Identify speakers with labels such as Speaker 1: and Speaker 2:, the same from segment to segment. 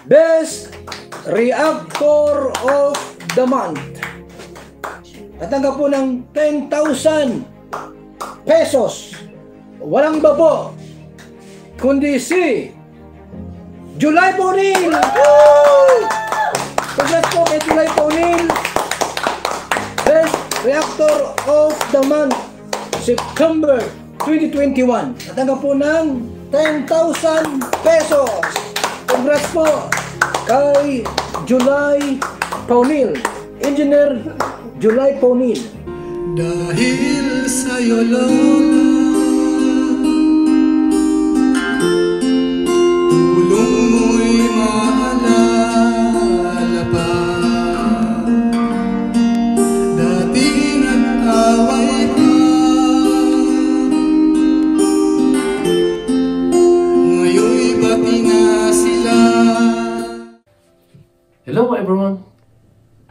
Speaker 1: Best Reactor of the Month. Tatanggap po ng 10,000 pesos. Walang iba po kundi si July Paunil. Congrats po kay July Paunil. Best Reactor of the Month, September 2021. Tatanggap po ng 10,000 pesos. Congrats po kay July Paunil, Engineer July Paunil.
Speaker 2: Dahil sa'yo Lola, tulong mo'y maalala pa. Dati nag-away pa, ngayon'y bati na sila.
Speaker 3: Hello everyone!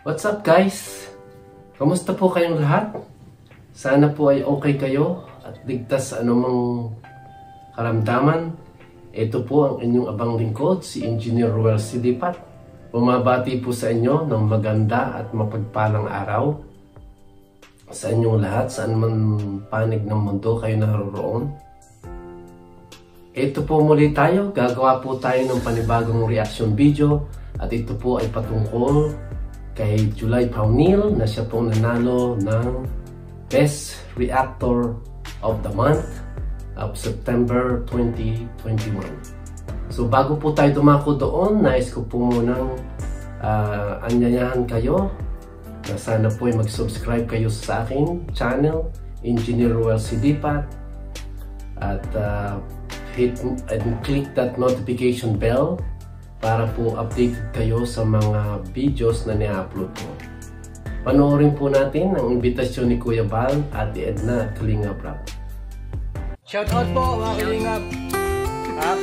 Speaker 3: What's up guys? Kamusta po kayong lahat? Sana po ay okay kayo at ligtas sa anumang karamdaman. Ito po ang inyong abang lingkod, si Engineer Ruel Silipat. Bumabati po sa inyo ng maganda at mapagpalang araw sa inyong lahat, saan man panig ng mundo kayo naroroon. Ito po muli tayo, gagawa po tayo ng panibagong reaction video at ito po ay patungkol kay July Paunil na siya pong nanalo ng Best Reactor of the Month of September 2021. So bago po tayo dumako doon, nais ko po munang anyayahan kayo na sana po ay mag-subscribe kayo sa aking channel, Engineer Ruel Silipat, at hit and click that notification bell para po updated kayo sa mga videos na ni-upload ko. Panoorin po natin ang imbitasyon ni Kuya Bal, Ate Edna at Kalinga Prab.
Speaker 1: Shoutout po mga kalingap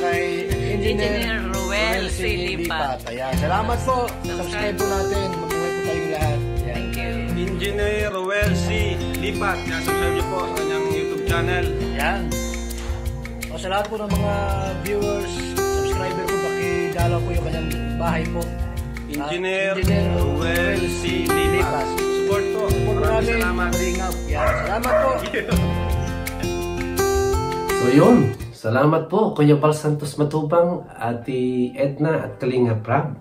Speaker 1: kay Engineer
Speaker 4: Ruel Silipat.
Speaker 1: Ayan, salamat po. Subscribe po natin. Mabuhay po tayong lahat.
Speaker 4: Thank you.
Speaker 5: Engineer Ruel Silipat. Subscribe niyo po sa kanyang YouTube channel.
Speaker 1: Ayan. O sa lahat po ng mga viewers, subscriber po, pakidalaw po yung kanyang bahay po.
Speaker 5: Engineer Ruel Silipat. Support po. Maraming salamat.
Speaker 1: Yan, salamat po.
Speaker 3: So yun, salamat po Kuya Bal Santos Matubang, Ate Edna at Kalinga Prab.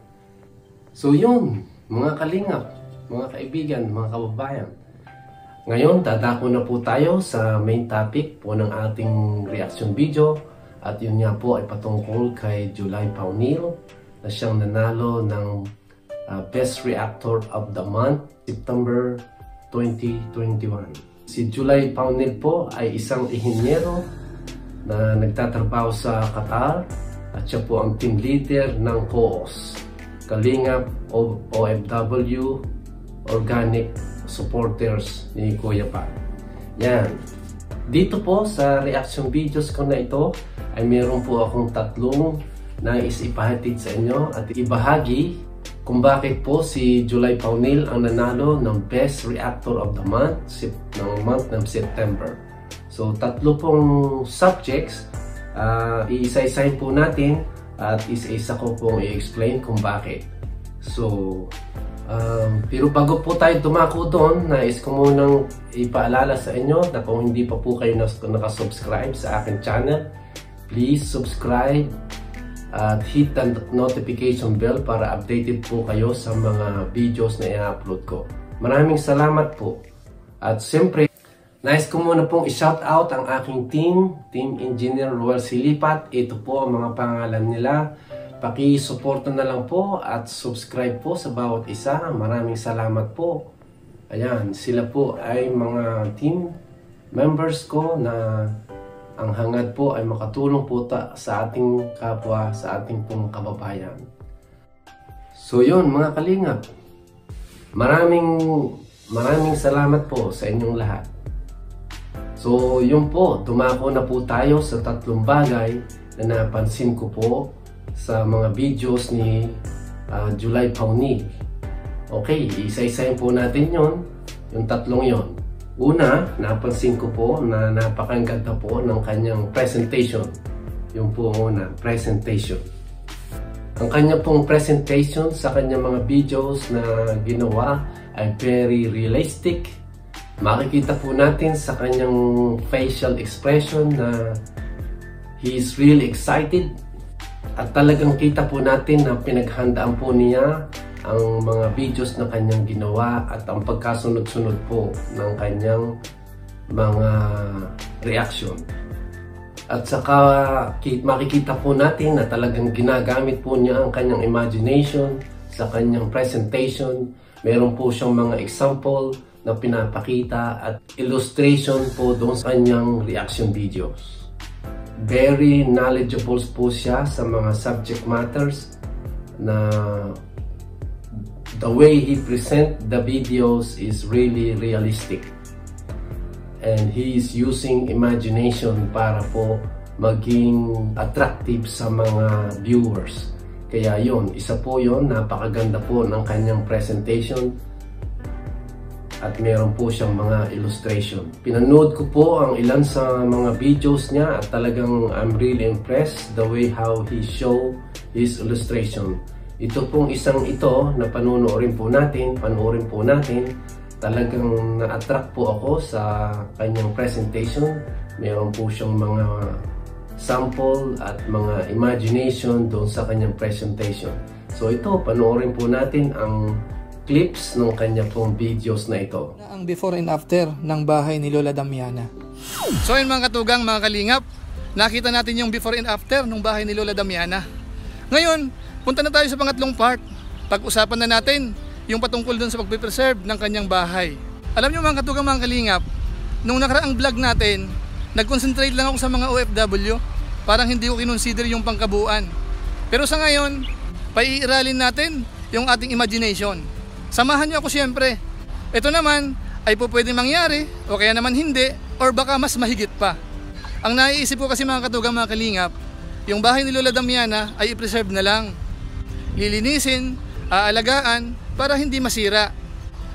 Speaker 3: So yun, mga kalingap, mga kaibigan, mga kababayan. Ngayon, dadako na po tayo sa main topic po ng ating reaction video. At yun nga po ay patungkol kay July Paunil na siyang nanalo ng Best Reactor of the Month, September 2021. Si July Paunil po ay isang inhinyero na nagtatrabaho sa Qatar at siya po ang team leader ng COOS, Kalingap OFW Organic Supporters ni Kuya Bal. Yan. Dito po sa reaction videos ko na ito ay meron po akong tatlong nais ipahatid sa inyo at ibahagi kung bakit po si July Paunil ang nanalo ng Best Reactor of the Month ng month ng September. So tatlo pong subjects, iisa-isahin po natin at isa-isa ko pong i-explain kung bakit. So pero bago po tayo dumako doon, nais ko munang ipaalala sa inyo na kung hindi pa po kayo nakasubscribe sa aking channel, please subscribe at hit the notification bell para updated po kayo sa mga videos na i-upload ko. Maraming salamat po. At siyempre, nais ko muna pong i-shoutout ang aking Team Engineer Ruel Silipat. Ito po ang mga pangalan nila. Paki-suporta na lang po at subscribe po sa bawat isa. Maraming salamat po. Ayan, sila po ay mga team members ko na ang hangad po ay makatulong po sa ating kapwa, sa ating pong kababayan. So yun mga kalingap, maraming salamat po sa inyong lahat. So yun po, dumako na po tayo sa tatlong bagay na napansin ko po sa mga videos ni July Paunil. Okay, isa-isahin po natin yung tatlong yon. Una, napansin ko po na napakaganda po ng kanyang presentation. Yung po una, presentation. Ang kanya pong presentation sa kanyang mga videos na ginawa ay very realistic. Makikita po natin sa kanyang facial expression na he is really excited. At talagang kita po natin na pinaghandaan po niya ang mga videos na kanyang ginawa at ang pagkasunod-sunod po ng kanyang mga reaction. At saka makikita po natin na talagang ginagamit po niya ang kanyang imagination sa kanyang presentation. Meron po siyang mga example na pinapakita at illustration po doon sa kanyang reaction videos. Very knowledgeable po siya sa mga subject matters na the way he present the videos is really realistic. And he is using imagination para po maging attractive sa mga viewers. Kaya yon, isa po yon, napakaganda po ng kanyang presentation. At meron po siyang mga illustration. Pinanood ko po ang ilan sa mga videos niya at talagang I'm really impressed the way how he show his illustration. Ito pong isang ito na panoorin po natin. Talagang na-attract po ako sa kanyang presentation. Meron po siyang mga sample at mga imagination doon sa kanyang presentation. So ito, panoorin po natin ang clips ng kanya pong videos na ito.
Speaker 6: Ang before and after ng bahay ni Lola Damiana. So yun mga katugang, mga kalingap, nakita natin yung before and after ng bahay ni Lola Damiana. Ngayon, punta na tayo sa pangatlong part. Pag-usapan na natin yung patungkol dun sa pagpipreserve ng kanyang bahay. Alam nyo mga katugang, mga kalingap, nung nakaraang vlog natin, nag-concentrate lang ako sa mga OFW. Parang hindi ko kinonsider yung pangkabuuan. Pero sa ngayon, paiiralin natin yung ating imagination. Samahan nyo ako siyempre. Ito naman ay po pwedeng mangyari o kaya naman hindi, or baka mas mahigit pa. Ang naiisip ko kasi mga katugang, mga kalingap, yung bahay ni Lola Damiana ay i-preserve na lang. Lilinisin, aalagaan, para hindi masira.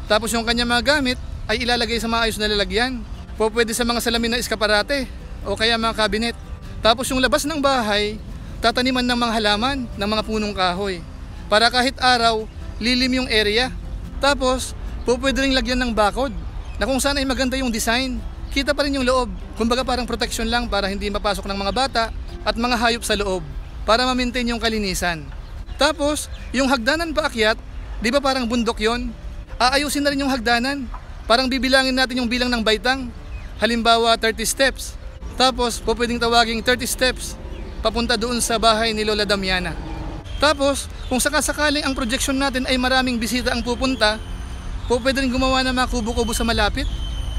Speaker 6: Tapos yung kanya mga gamit ay ilalagay sa maayos na lalagyan. Pwede sa mga salamin na eskaparate o kaya mga cabinet. Tapos yung labas ng bahay, tataniman ng mga halaman ng mga punong kahoy. Para kahit araw, lilim yung area. Tapos, pwede ring lagyan ng bakod na kung saan ay maganda yung design. Kita pa rin yung loob. Kumbaga parang protection lang para hindi mapasok ng mga bata at mga hayop sa loob. Para ma-maintain yung kalinisan. Tapos, yung hagdanan paakyat, di ba parang bundok yon? Aayusin na rin yung hagdanan. Parang bibilangin natin yung bilang ng baitang. Halimbawa 30 steps. Tapos pwedeng tawaging 30 steps papunta doon sa bahay ni Lola Damiana. Tapos kung sakasakaling ang projection natin ay maraming bisita ang pupunta, pwede rin gumawa ng mga kubo-kubo sa malapit.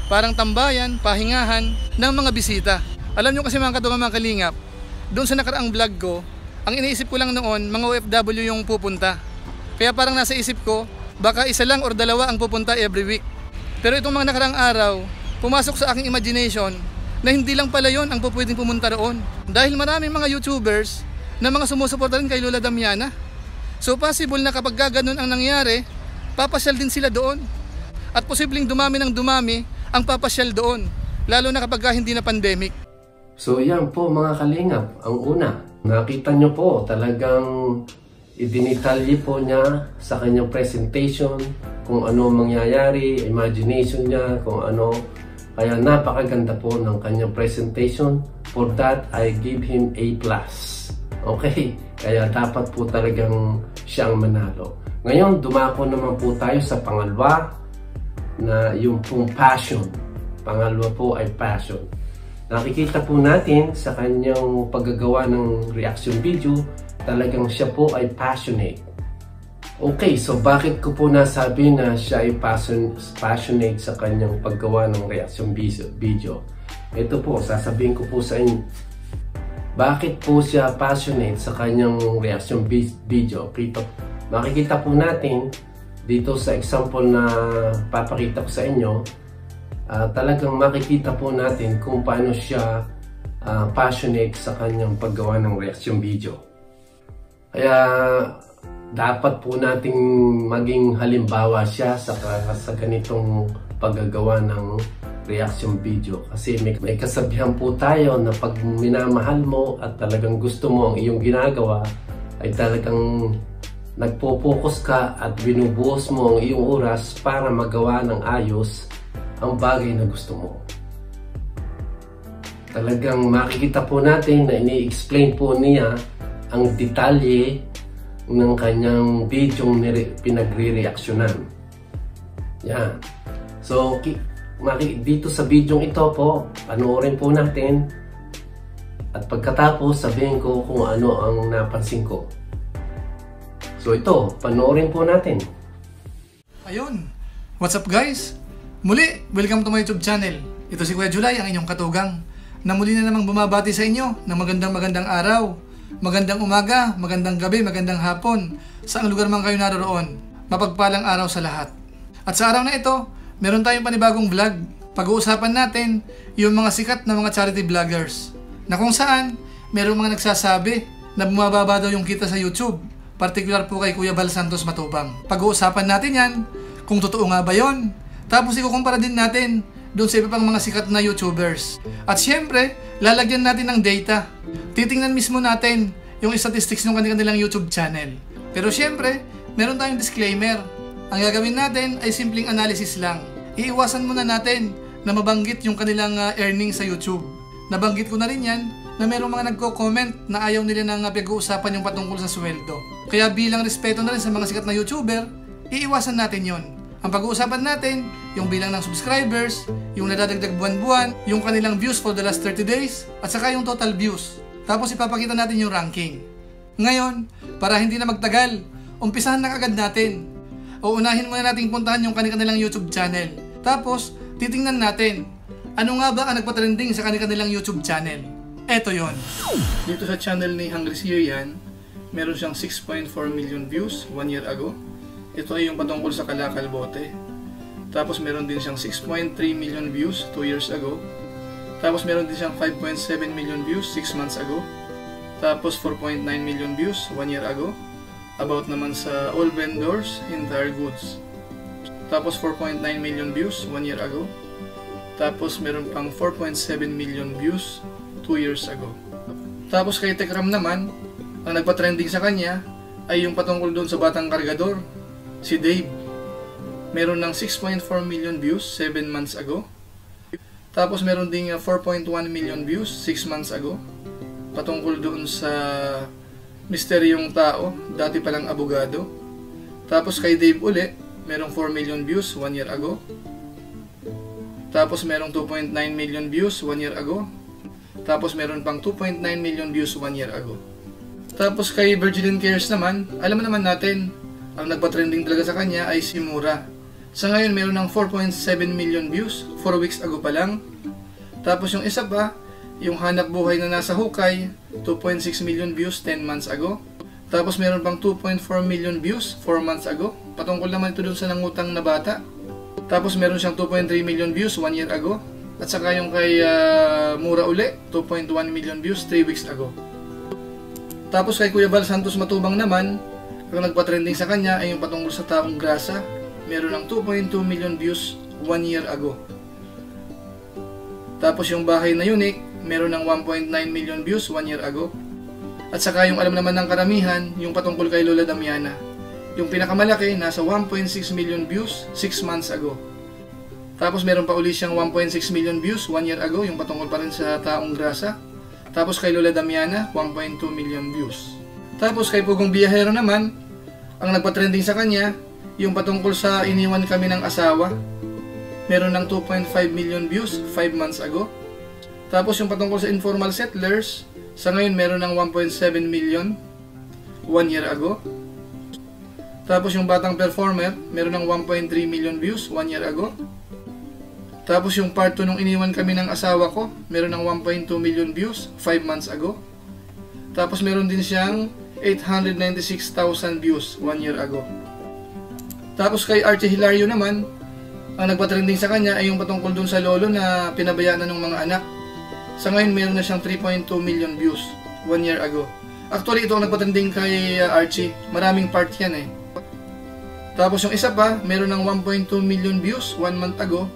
Speaker 6: Parang tambayan, pahingahan ng mga bisita. Alam nyo kasi mga katugang, mga kalingap, doon sa nakaraang vlog ko, ang iniisip ko lang noon, mga OFW yung pupunta. Kaya parang nasa isip ko, baka isa lang or dalawa ang pupunta every week. Pero itong mga nakarang araw, pumasok sa aking imagination na hindi lang pala yon ang pwedeng pumunta roon. Dahil maraming mga YouTubers na mga sumusuporta rin kay Lola Damiana. So possible na kapag gaganon ang nangyari, papasyal din sila doon. At posibleng dumami ng dumami ang papasyal doon. Lalo na kapag hindi na pandemic.
Speaker 3: So yan po mga kalingap, ang una. Nakita nyo po talagang idinitalye po niya sa kanyang presentation kung ano mangyayari, imagination niya, kung ano. Kaya napakaganda po ng kanyang presentation. For that, I give him A+. Okay? Kaya dapat po talagang siyang manalo. Ngayon, dumako naman po tayo sa pangalawa na yung pong passion. Pangalawa po ay passion. Nakikita po natin sa kanyang paggagawa ng reaction video, talagang siya po ay passionate. Okay, so bakit ko po nasabi na siya ay passionate sa kanyang paggawa ng reaction video? Ito po, sasabihin ko po sa inyo. Bakit po siya passionate sa kanyang reaction video? Makikita po natin dito sa example na papakita ko sa inyo. Talagang makikita po natin kung paano siya passionate sa kanyang paggawa ng reaction video. Kaya dapat po nating maging halimbawa siya sa ganitong paggagawa ng reaction video. Kasi may kasabihan po tayo na pag minamahal mo at talagang gusto mo ang iyong ginagawa, ay talagang nagpo-focus ka at binubuhos mo ang iyong oras para magawa ng ayos ang bagay na gusto mo. Talagang makikita po natin na ini-explain po niya ang detalye ng kanyang video pinagre-reaksyonan. Yan. So, dito sa video ito po, panoorin po natin at pagkatapos sabihin ko kung ano ang napansin ko. So ito, panoorin po natin.
Speaker 6: Ayun, what's up guys? Muli, welcome to my YouTube channel. Ito si Kuya July, ang inyong katugang, na muli na namang bumabati sa inyo ng magandang araw, magandang umaga, magandang gabi, magandang hapon, saang lugar man kayo naroon. Mapagpalang araw sa lahat. At sa araw na ito, meron tayong panibagong vlog. Pag-uusapan natin yung mga sikat na mga charity vloggers, na kung saan merong mga nagsasabi na bumababa daw yung kita sa YouTube, particular po kay Kuya Bal Santos Matubang. Pag-uusapan natin yan, kung totoo nga ba yun. Tapos ikukumpara din natin doon sa iba pang mga sikat na YouTubers. At syempre, lalagyan natin ng data. Titingnan mismo natin yung statistics ng kanilang YouTube channel. Pero syempre, meron tayong disclaimer. Ang gagawin natin ay simpleng analysis lang. Iiwasan muna natin na mabanggit yung kanilang earnings sa YouTube. Nabanggit ko na rin yan na merong mga nagko-comment na ayaw nila nang pag-uusapan yung patungkol sa sweldo. Kaya bilang respeto na rin sa mga sikat na YouTuber, iiwasan natin yon. Ang pag-uusapan natin, yung bilang ng subscribers, yung nadadagdag buwan-buwan, yung kanilang views for the last 30 days, at saka yung total views. Tapos ipapakita natin yung ranking. Ngayon, para hindi na magtagal, umpisahan na agad natin. O unahin muna nating puntahan yung kanilang YouTube channel. Tapos, titingnan natin, ano nga ba ang nagpatrending sa kanilang YouTube channel. Eto yon. Dito sa channel ni Hungry Syrian, meron siyang 6.4 million views 1 year ago. Ito ay yung patungkol sa Kalakal Bote. Tapos meron din siyang 6.3 million views 2 years ago. Tapos meron din siyang 5.7 million views 6 months ago. Tapos 4.9 million views 1 year ago. About naman sa all vendors in tire goods. Tapos 4.9 million views 1 year ago. Tapos meron pang 4.7 million views 2 years ago. Tapos kay Tekram naman, ang nagpa-trending sa kanya ay yung patungkol doon sa batang kargador, si Dave. Meron ng 6.4 million views 7 months ago. Tapos meron ding 4.1 million views 6 months ago. Patungkol doon sa misteryong tao, dati palang abogado. Tapos kay Dave uli, merong 4 million views 1 year ago. Tapos merong 2.9 million views 1 year ago. Tapos meron pang 2.9 million views 1 year ago. Tapos kay Virgilin Cares naman, alam naman natin, ang nagpa-trending talaga sa kanya ay si Mura. Sa ngayon meron ng 4.7 million views 4 weeks ago pa lang. Tapos yung isa pa, yung hanap buhay na nasa hukay, 2.6 million views 10 months ago. Tapos meron pang 2.4 million views 4 months ago. Patungkol naman ito dun sa nangutang na bata. Tapos meron siyang 2.3 million views 1 year ago. At saka yung kay Mura uli, 2.1 million views 3 weeks ago. Tapos kay Kuya Bal Santos Matubang naman, ang nagpa-trending sa kanya ay yung patungkol sa taong grasa. Meron ng 2.2 million views 1 year ago. Tapos yung bahay na unique, meron ng 1.9 million views 1 year ago. At saka yung alam naman ng karamihan, yung patungkol kay Lola Damiana. Yung pinakamalaki, nasa 1.6 million views 6 months ago. Tapos meron pa uli siyang 1.6 million views 1 year ago, yung patungkol pa rin sa taong grasa. Tapos kay Lola Damiana, 1.2 million views. Tapos kay Pugong Biyahero naman, ang nagpa-trending sa kanya, yung patungkol sa iniwan kami ng asawa. Meron ng 2.5 million views 5 months ago. Tapos yung patungkol sa informal settlers, sa ngayon meron ng 1.7 million 1 year ago. Tapos yung batang performer, meron ng 1.3 million views 1 year ago. Tapos yung part 2 nung iniwan kami ng asawa ko, meron ng 1.2 million views 5 months ago. Tapos meron din siyang 896,000 views 1 year ago. Tapos kay Archie Hilario naman, ang nagpa-trending sa kanya ay yung patungkol dun sa lolo na pinabayaan na ng mga anak. Sa ngayon meron na siyang 3.2 million views 1 year ago. Actually ito ang nagpa-trending kay Archie, maraming part yan eh. Tapos yung isa pa, meron ng 1.2 million views 1 month ago,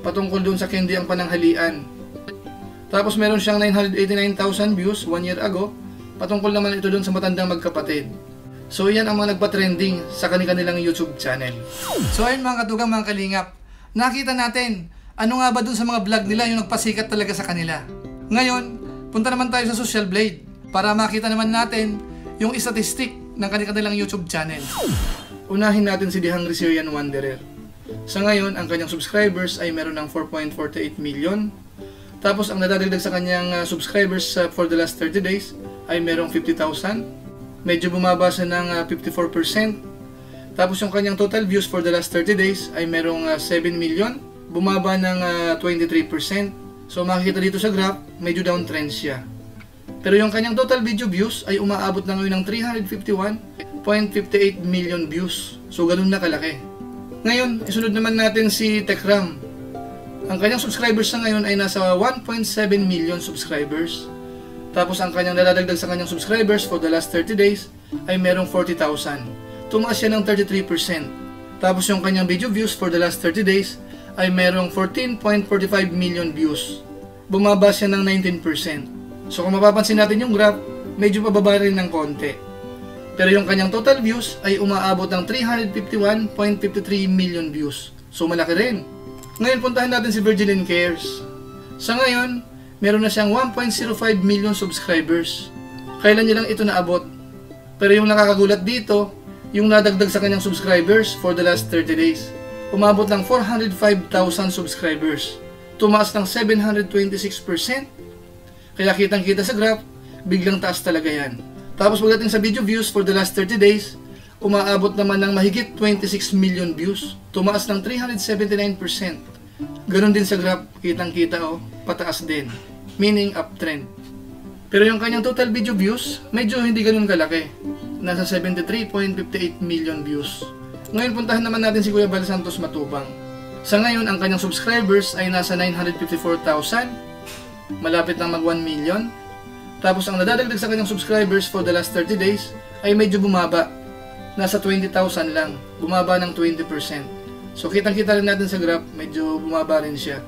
Speaker 6: patungkol dun sa Candy ang Pananghalian. Tapos meron siyang 989,000 views 1 year ago, Patungkol naman ito doon sa matandang magkapatid. So yan ang mga nagpa-trending sa kanilang YouTube channel. So ayun mga katugang, mga kalingap, nakita natin ano nga ba doon sa mga vlog nila yung nagpasikat talaga sa kanila. Ngayon, punta naman tayo sa Social Blade para makita naman natin yung statistic ng kanilang YouTube channel. Unahin natin si The Hungry Syrian Wanderer. Sa ngayon, ang kanyang subscribers ay meron ng 4.48 million. Tapos ang nadadagdag sa kanyang subscribers for the last 30 days ay merong 50,000. Medyo bumaba siya ng 54%. Tapos yung kanyang total views for the last 30 days ay merong 7 million. Bumaba ng 23%. So makikita dito sa graph, medyo downtrend siya. Pero yung kanyang total video views ay umaabot na ngayon ng 351.58 million views. So ganun na kalaki. Ngayon, isunod naman natin si Tekram. Ang kanyang subscribers na ngayon ay nasa 1.7 million subscribers. Tapos ang kanyang nadadagdag sa kanyang subscribers for the last 30 days ay merong 40,000. Tumaas siya ng 33%. Tapos yung kanyang video views for the last 30 days ay merong 14.45 million views. Bumaba siya ng 19%. So kung mapapansin natin yung graph, medyo pababa rin ng konti. Pero yung kanyang total views ay umaabot ng 351.53 million views. So malaki rin. Ngayon puntahan natin si Virgilin Cares. Sa ngayon, meron na siyang 1.05 million subscribers. Kailan niya lang ito naabot? Pero yung nakakagulat dito, yung nadagdag sa kanyang subscribers for the last 30 days. Umabot ng 405,000 subscribers. Tumaas ng 726%. Kaya kitang-kita sa graph, biglang taas talaga yan. Tapos pagdating sa video views for the last 30 days, umaabot naman ng mahigit 26 million views. Tumaas ng 379%. Ganon din sa graph, kitang-kita pataas din. Meaning uptrend. Pero yung kanyang total video views, medyo hindi ganon kalaki. Nasa 73.58 million views. Ngayon puntahan naman natin si Kuya Bal Santos Matubang. Sa ngayon, ang kanyang subscribers ay nasa 954,000. Malapit na mag 1 million. Tapos ang nadadagdag sa kanyang subscribers for the last 30 days ay medyo bumaba. Nasa 20,000 lang. Bumaba ng 20%. So kitang-kita rin natin sa graph, medyo bumaba rin siya.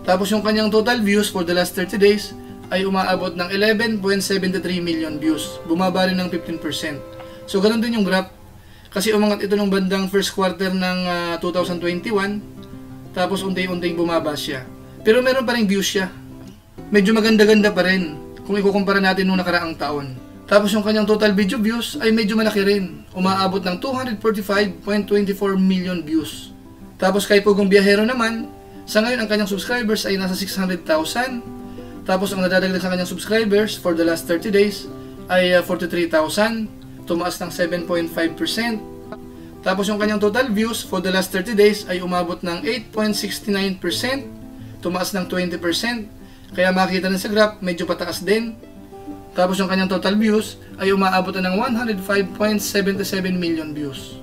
Speaker 6: Tapos yung kanyang total views for the last 30 days ay umaabot ng 11.73 million views. Bumaba rin ng 15%. So ganun din yung graph. Kasi umangat ito ng bandang first quarter ng 2021. Tapos unti-unting bumaba siya. Pero meron pa rin views siya. Medyo maganda-ganda pa rin kung ikukumpara natin nung nakaraang taon. Tapos yung kanyang total video views ay medyo malaki rin. Umaabot ng 245.24 million views. Tapos kay Pugong Biyahero naman, sa ngayon ang kanyang subscribers ay nasa 600,000. Tapos ang nadadagdag sa kanyang subscribers for the last 30 days ay 43,000. Tumaas ng 7.5%. Tapos yung kanyang total views for the last 30 days ay umabot ng 8.69%. Tumaas ng 20%. Kaya makikita rin sa graph, medyo pataas din. Tapos yung kanyang total views ay umaabot na ng 105.77 million views.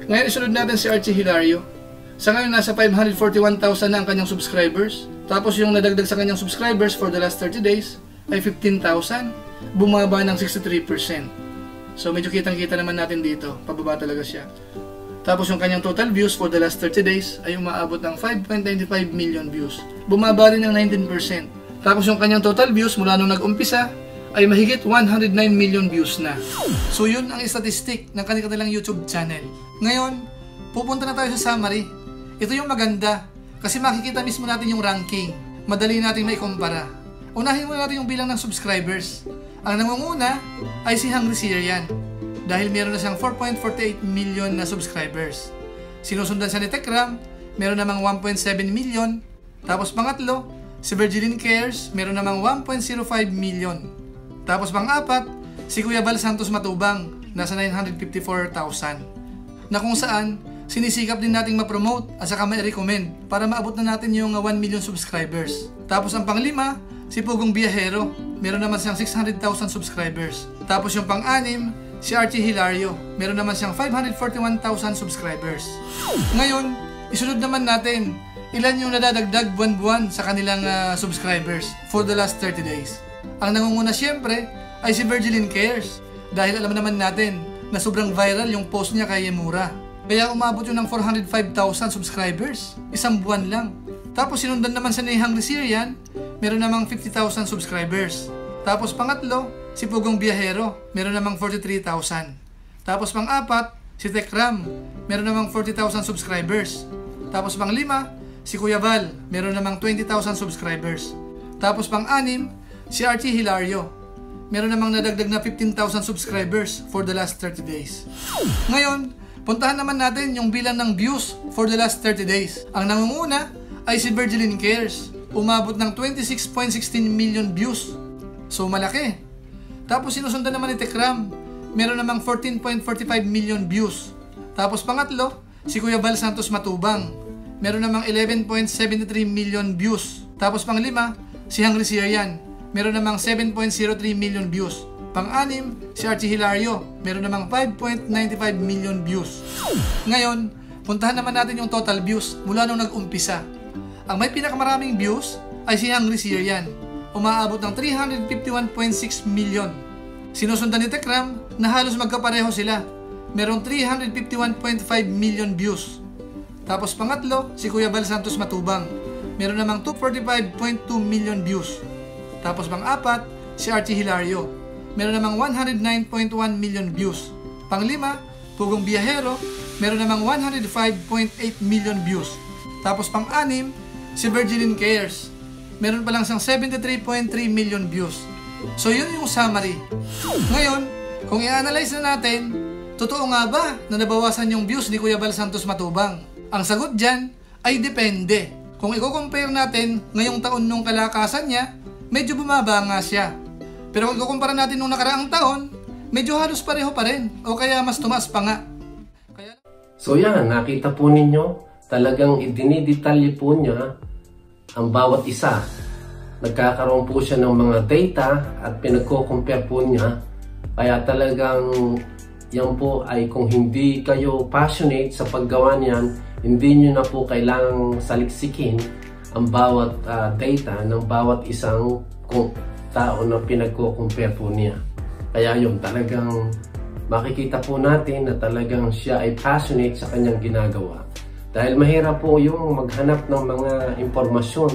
Speaker 6: Ngayon isunod natin si Archie Hilario. Sa ngayon nasa 541,000 na ang kanyang subscribers. Tapos yung nadagdag sa kanyang subscribers for the last 30 days ay 15,000. Bumaba ng 63%. So medyo kitang-kita naman natin dito. Pababa talaga siya. Tapos yung kanyang total views for the last 30 days ay umaabot ng 5.95 million views. Bumaba rin ng 19%. Tapos yung kanyang total views mula nung nag-umpisa ay mahigit 109 million views na. So yun ang statistic ng kanilang YouTube channel. Ngayon, pupunta na tayo sa summary. Ito yung maganda kasi makikita mismo natin yung ranking. Madali natin maikumpara. Unahin muna natin yung bilang ng subscribers. Ang nangunguna ay si Hungry Syrian dahil meron na siyang 4.48 million na subscribers. Sinusundan siya ni Tekram, meron namang 1.7 million. Tapos pangatlo, si Virgilin Cares, meron namang 1.05 million. Tapos pang-apat, si Kuya Bal Santos Matubang, nasa 954,000. Na kung saan, sinisikap din nating ma-promote at saka ma-recommend para maabot na natin yung 1 million subscribers. Tapos ang pang-lima, si Pugong Biyahero, meron naman siyang 600,000 subscribers. Tapos yung pang-anim, si Archie Hilario, meron naman siyang 541,000 subscribers. Ngayon, isunod naman natin ilan yung nadadagdag buwan-buwan sa kanilang subscribers for the last 30 days. Ang nangunguna siyempre ay si Virgilin Cares dahil alam naman natin na sobrang viral yung post niya kay Emura. Kaya umabot yun ng 405,000 subscribers, isang buwan lang. Tapos sinundan naman sa ni Hungry Syrian, meron namang 50,000 subscribers. Tapos pangatlo, si Pugong Biyahero, meron namang 43,000. Tapos pang-apat, si Tekram, meron namang 40,000 subscribers. Tapos pang-lima, si Kuya Val, meron namang 20,000 subscribers. Tapos pang-anim, si Archie Hilario, meron namang nadagdag na 15,000 subscribers for the last 30 days. Ngayon, puntahan naman natin yung bilang ng views for the last 30 days. Ang nangunguna ay si Virgilin Cares, umabot ng 26.16 million views. So malaki. Tapos sinusundan naman ni Tekram, meron namang 14.45 million views. Tapos pangatlo, si Kuya Val Santos Matubang, meron namang 11.73 million views. Tapos panglima, si Hungry Syrian, meron namang 7.03 million views. Pang-anim, si Archie Hilario, meron namang 5.95 million views. Ngayon, puntahan naman natin yung total views mula nung nag-umpisa. Ang may pinakamaraming views ay si Hungry Syrian, umaabot ng 351.6 million. Sinusundan ni Tekram na halos magkapareho sila, merong 351.5 million views. Tapos pangatlo, si Kuya Val Santos Matubang, meron namang 245.2 million views. Tapos pang-apat, si Archie Hilario, meron namang 109.1 million views. Panglima, Pugong Biyahero, meron namang 105.8 million views. Tapos pang-anim, si Virgilin Cares, meron pa lang siyang 73.3 million views. So yun yung summary. Ngayon, kung i-analyze na natin, totoo nga ba na nabawasan yung views ni Kuya Val Santos Matubang? Ang sagot dyan ay depende. Kung i-compare natin ngayong taon nung kalakasan niya, medyo bumaba nga siya. Pero kung ikukumpara natin nung nakaraang taon, medyo halos pareho pa rin o kaya mas tumaas pa nga.
Speaker 3: So yan, nakita po ninyo, talagang idinidetalye po niya ang bawat isa. Nagkakaroon po siya ng mga data at pinagko-compare po niya. Kaya talagang yan po ay kung hindi kayo passionate sa paggawa niyan, hindi nyo na po kailangang saliksikin ang bawat data ng bawat isang tao na pinagko-compare po niya. Kaya yun, talagang makikita po natin na talagang siya ay passionate sa kanyang ginagawa. Dahil mahirap po yung maghanap ng mga impormasyon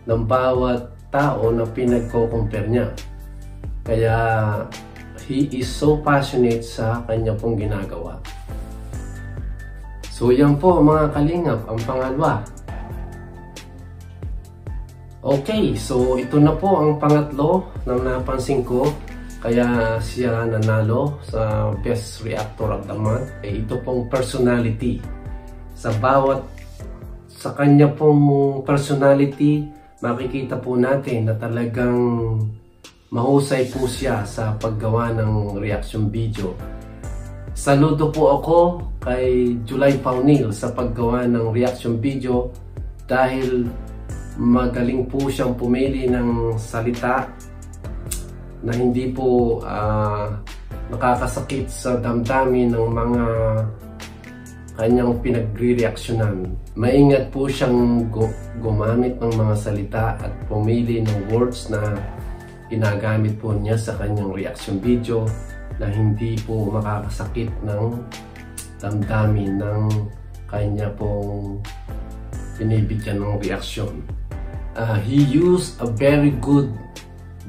Speaker 3: ng bawat tao na pinagko-compare niya. Kaya he is so passionate sa kanya pong ginagawa. So yan po mga kalingap, ang pangalawa. Okay, so ito na po ang pangatlo na napansin ko. Kaya siya nanalo sa Best Reactor of the Month. Ito pong personality. Sa kanya pong personality, makikita po natin na talagang mahusay po siya sa paggawa ng reaction video. Saludo po ako kay July Paunil sa paggawa ng reaction video dahil magaling po siyang pumili ng salita na hindi po nakakasakit sa damdamin ng mga kanyang pinagre-reaksyonan. Maingat po siyang gumamit ng mga salita at pumili ng words na ginagamit po niya sa kanyang reaction video na hindi po makakasakit ng damdamin ng kanya pong binibigyan ng reaksyon. He used a very good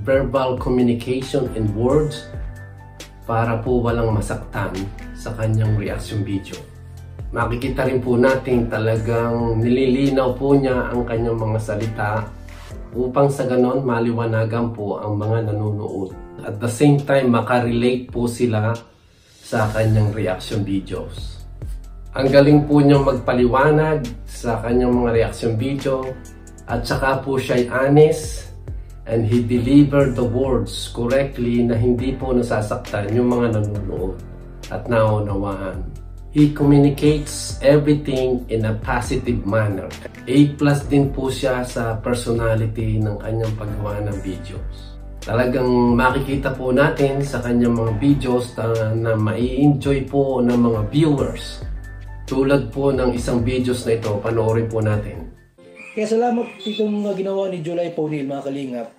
Speaker 3: verbal communication and words para po walang masaktan sa kanyang reaction video. Makikita rin po natin talagang nililinaw po niya ang kanyang mga salita upang sa ganon maliwanagan po ang mga nanonood. At the same time, makarelate po sila sa kanyang reaction videos. Ang galing po niyang magpaliwanag sa kanyang mga reaction video at saka po siya'y honest and he delivered the words correctly na hindi po nasasaktan yung mga nanonood at naunawaan. He communicates everything in a positive manner. A+ din po siya sa personality ng kanyang paggawa ng videos. Talagang makikita po natin sa kanyang mga videos na mai-enjoy po ng mga viewers. Tulad po ng isang videos na ito, panoorin po natin.
Speaker 1: Kaya salamat itong ginawa ni July Paunil, mga kalingap.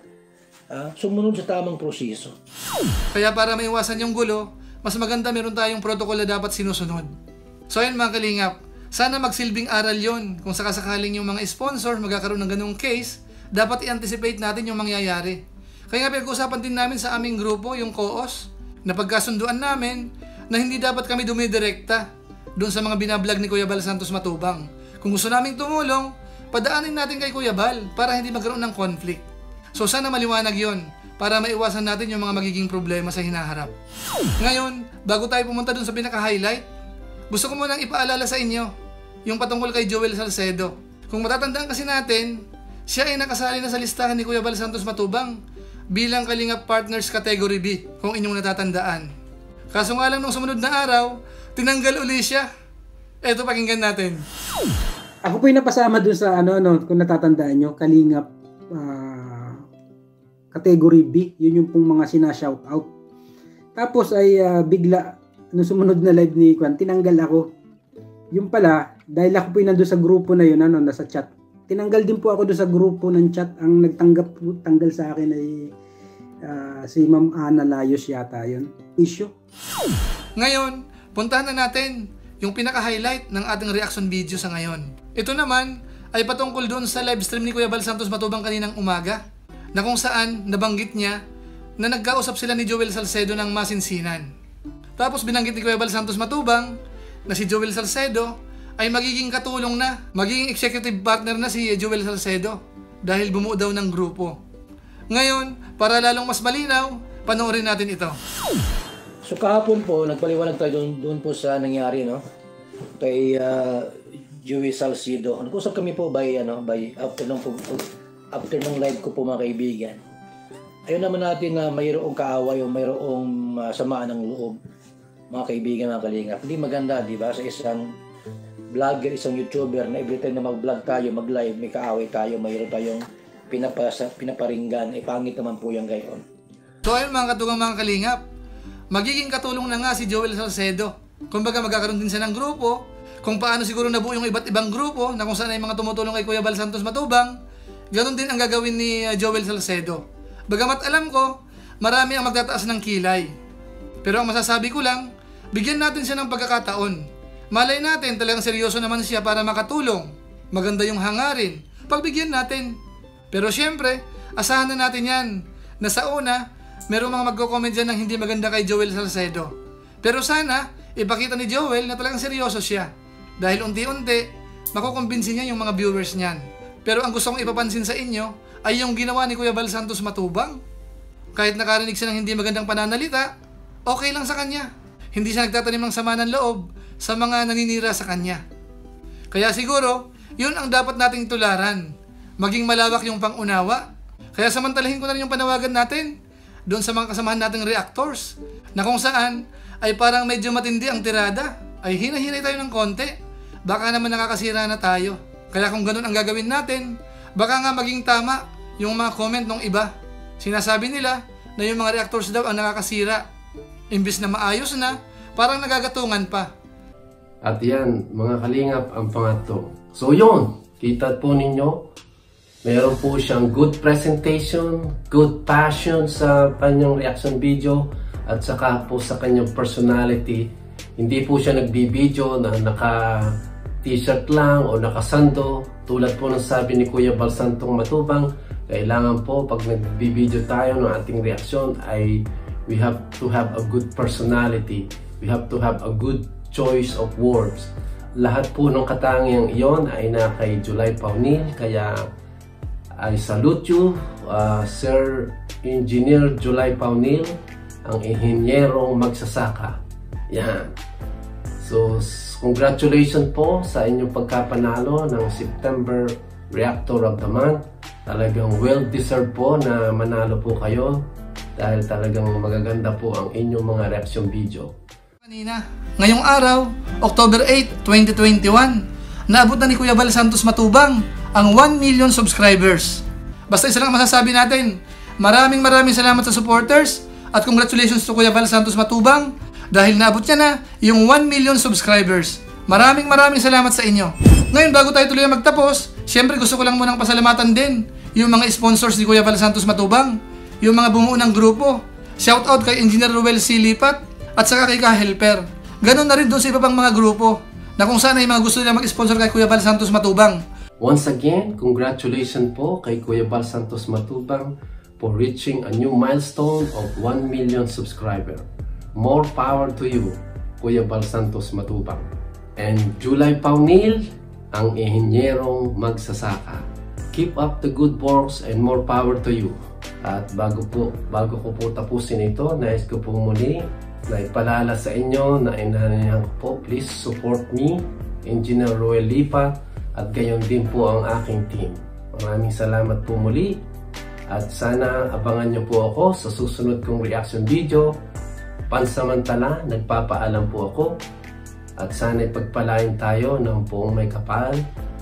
Speaker 1: Sumunod sa tamang proseso.
Speaker 6: Kaya para maiwasan yung gulo, mas maganda meron tayong protocol na dapat sinusunod. So ayun mga kalingap, sana magsilbing aral yon. Kung sakasakaling yung mga sponsor magkakaroon ng ganung case, dapat i-anticipate natin yung mangyayari. Kaya nga pinag-usapan din namin sa aming grupo, yung COOS, na pagkasunduan namin na hindi dapat kami dumidirekta doon sa mga binablog ni Kuya Bal Santos Matubang. Kung gusto naming tumulong, padaanin natin kay Kuya Bal para hindi magkaroon ng conflict. So sana maliwanag yon para maiwasan natin yung mga magiging problema sa hinaharap. Ngayon, bago tayo pumunta doon sa pinaka-highlight, gusto ko munang ipaalala sa inyo yung patungkol kay Joel Salcedo. Kung matatandaan kasi natin, siya ay nakasali na sa listahan ni Kuya Bal Santos Matubang bilang Kalingap Partners Category B, kung inyong natatandaan. Kaso nga lang nung sumunod na araw, tinanggal uli siya. Eto, pakinggan natin.
Speaker 7: Ako po yung napasama dun sa kung natatandaan nyo, Kalingap Category B. Yun yung pong mga sinashoutout. Tapos ay bigla, nung sumunod na live ni Kwan, tinanggal ako. Yung pala, dahil ako po yung nandun sa grupo na yun, nasa chat. Tinanggal din po ako doon sa grupo ng chat. Ang tanggal sa akin ay si Ma'am Ana Layos yata yun. Issue.
Speaker 6: Ngayon, puntahan na natin yung pinaka-highlight ng ating reaction video sa ngayon. Ito naman ay patungkol doon sa live stream ni Kuya Bal Santos Matubang kaninang umaga, na kung saan nabanggit niya na nagkausap sila ni Joel Salcedo ng masinsinan. Tapos binanggit ni Kuya Bal Santos Matubang na si Joel Salcedo ay magiging katulong na, magiging executive partner na si Joel Salcedo dahil bumuo daw ng grupo. Ngayon, para lalong mas malinaw, panoorin natin ito.
Speaker 1: So kahapon po, nagpaliwanag tayo doon po sa nangyari, no? Kay Joel Salcedo. Nag-usap kami po by after ng live ko po, mga kaibigan. Ayun naman natin na mayroong kaaway o mayroong samaan ng loob, mga kaibigan, mga kalingap. Hindi maganda, di ba? Sa isang vlogger, isang YouTuber na every time na mag-vlog tayo, mag-live, may kaaway tayo, mayroon tayong pinaparinggan, pangit naman po yan gayon.
Speaker 6: So ayun mga katugang, mga kalingap, magiging katulong na nga si Joel Salcedo. Kumbaga magkakaroon din siya ng grupo, kung paano siguro nabuo yung iba't ibang grupo, na kung saan ay mga tumutulong kay Kuya Bal Santos Matubang, ganun din ang gagawin ni Joel Salcedo. Bagamat alam ko, marami ang magtataas ng kilay. Pero ang masasabi ko lang, bigyan natin siya ng pagkakataon. Malay natin talagang seryoso naman siya para makatulong. Maganda yung hangarin. Pagbigyan natin. Pero syempre, asahan na natin yan. Na sa una, merong mga magko-comment dyan ng hindi maganda kay Joel Salcedo. Pero sana, ipakita ni Joel na talagang seryoso siya. Dahil unti-unti, makukumbinsin niya yung mga viewers niyan. Pero ang gusto kong ipapansin sa inyo, ay yung ginawa ni Kuya Bal Santos Matubang. Kahit nakarinig siya ng hindi magandang pananalita, okay lang sa kanya. Hindi siya nagtatanim ng sama ng loob sa mga naninira sa kanya. Kaya siguro, yun ang dapat nating tularan. Maging malawak yung pangunawa. Kaya samantalahin ko na rin yung panawagan natin doon sa mga kasamahan nating reactors, na kung saan ay parang medyo matindi ang tirada, ay hinahinay tayo ng konti. Baka naman nakakasira na tayo. Kaya kung ganun ang gagawin natin, baka nga maging tama yung mga comment ng iba. Sinasabi nila na yung mga reactors daw ang nakakasira. Imbis na maayos na, parang nagagatungan pa.
Speaker 3: At yan, mga kalingap, ang pangatlo. So yun, kita po ninyo, meron po siyang good presentation, good passion sa kanyang reaction video, at saka po sa kanyang personality. Hindi po siya nagbibideo na naka-t-shirt lang o nakasando. Tulad po ng sabi ni Kuya Bal Santos Matubang, kailangan po pag nagbibideo tayo ng ating reaksyon ay we have to have a good personality. We have to have a good choice of words. Lahat po ng katangiang iyon ay na kay July Paunil, kaya I salute you, Sir Engineer July Paunil, ang inhinyerong magsasaka. Yan. So, congratulations po sa inyong pagkapanalo ng September Reactor of the Month. Talagang well-deserved po na manalo po kayo dahil talagang magaganda po ang inyong mga reaction video.
Speaker 6: Ngayong araw, October 8, 2021, naabot na ni Kuya Bal Santos Matubang ang 1 million subscribers. Basta isa lang masasabi natin, maraming salamat sa supporters at congratulations to Kuya Bal Santos Matubang dahil naabot niya na yung 1 million subscribers. Maraming salamat sa inyo. Ngayon, bago tayo tuloy magtapos, syempre gusto ko lang munang pasalamatan din yung mga sponsors ni Kuya Bal Santos Matubang, yung mga bumuo ng grupo. Shoutout kay Engineer Ruel C. Lipat at saka kay Ka-Helper. Ganon na rin doon sa iba pang mga grupo na kung saan ay mga gusto nila mag-sponsor kay Kuya Bal Santos Matubang.
Speaker 3: Once again, congratulations po kay Kuya Bal Santos Matubang for reaching a new milestone of 1 million subscriber. More power to you, Kuya Bal Santos Matubang. And July Paunil, ang ihinyerong magsasaka. Keep up the good works and more power to you. At bago ko po tapusin ito, nais ko po muli na ipalala sa inyo na inanayan ko po, please support me, Engineer Roel Lipat, at gayon din po ang aking team. Maraming salamat po muli at sana abangan nyo po ako sa susunod kong reaction video. Pansamantala, nagpapaalam po ako at sana ipagpalain tayo ng buong may kapal.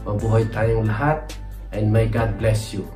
Speaker 3: Mabuhay tayong lahat and may God bless you.